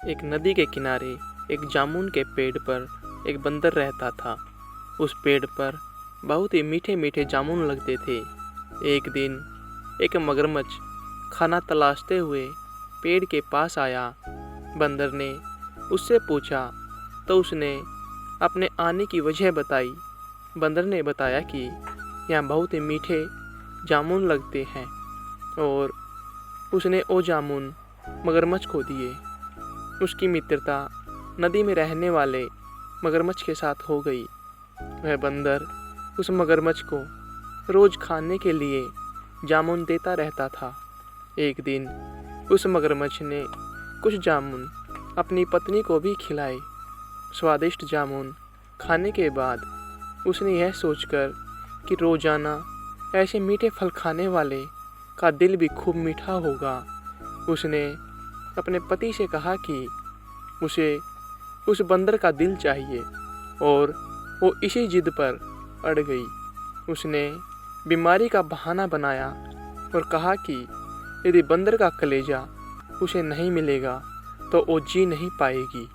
एक नदी के किनारे एक जामुन के पेड़ पर एक बंदर रहता था। उस पेड़ पर बहुत ही मीठे मीठे जामुन लगते थे। एक दिन एक मगरमच्छ खाना तलाशते हुए पेड़ के पास आया। बंदर ने उससे पूछा तो उसने अपने आने की वजह बताई। बंदर ने बताया कि यहाँ बहुत ही मीठे जामुन लगते हैं और उसने वो जामुन मगरमच्छ को दिए। उसकी मित्रता नदी में रहने वाले मगरमच्छ के साथ हो गई। वह बंदर उस मगरमच्छ को रोज खाने के लिए जामुन देता रहता था। एक दिन उस मगरमच्छ ने कुछ जामुन अपनी पत्नी को भी खिलाए। स्वादिष्ट जामुन खाने के बाद उसने यह सोचकर कि रोजाना ऐसे मीठे फल खाने वाले का दिल भी खूब मीठा होगा, उसने अपने पति से कहा कि उसे उस बंदर का दिल चाहिए और वो इसी जिद पर अड़ गई। उसने बीमारी का बहाना बनाया और कहा कि यदि बंदर का कलेजा उसे नहीं मिलेगा तो वो जी नहीं पाएगी।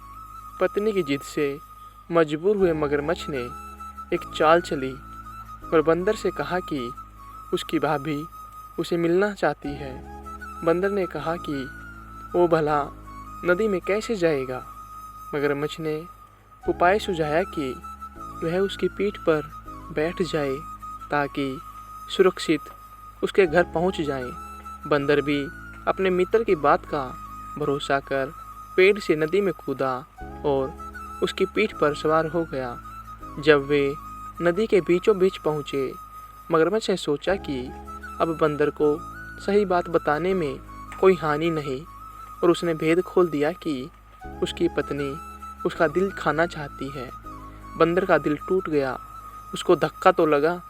पत्नी की जिद से मजबूर हुए मगरमच्छ ने एक चाल चली और बंदर से कहा कि उसकी भाभी उसे मिलना चाहती है। बंदर ने कहा कि वो भला नदी में कैसे जाएगा। मगरमच्छ ने उपाय सुझाया कि वह उसकी पीठ पर बैठ जाए ताकि सुरक्षित उसके घर पहुंच जाए। बंदर भी अपने मित्र की बात का भरोसा कर पेड़ से नदी में कूदा और उसकी पीठ पर सवार हो गया। जब वे नदी के बीचों बीच पहुँचे, मगरमच्छ ने सोचा कि अब बंदर को सही बात बताने में कोई हानि नहीं और उसने भेद खोल दिया कि उसकी पत्नी उसका दिल खाना चाहती है। बंदर का दिल टूट गया। उसको धक्का तो लगा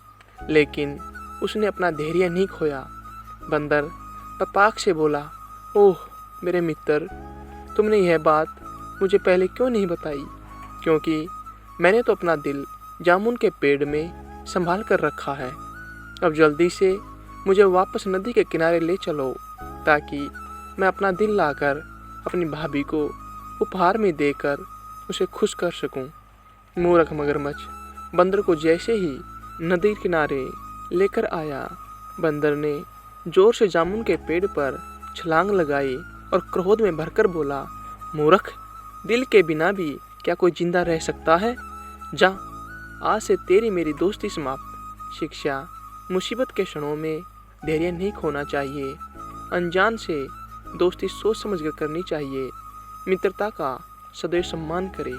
लेकिन उसने अपना धैर्य नहीं खोया। बंदर तपाक से बोला, ओह मेरे मित्र, तुमने यह बात मुझे पहले क्यों नहीं बताई, क्योंकि मैंने तो अपना दिल जामुन के पेड़ में संभाल कर रखा है। अब जल्दी से मुझे वापस नदी के किनारे ले चलो ताकि मैं अपना दिल लाकर अपनी भाभी को उपहार में देकर उसे खुश कर सकूं। मूर्ख मगरमच्छ बंदर को जैसे ही नदी किनारे लेकर आया, बंदर ने जोर से जामुन के पेड़ पर छलांग लगाई और क्रोध में भरकर बोला, मूर्ख, दिल के बिना भी क्या कोई जिंदा रह सकता है? जा, आज से तेरी मेरी दोस्ती समाप्त। शिक्षा, मुसीबत के क्षणों में धैर्य नहीं खोना चाहिए। अनजान से दोस्ती सोच समझ कर करनी चाहिए। मित्रता का सदैव सम्मान करें।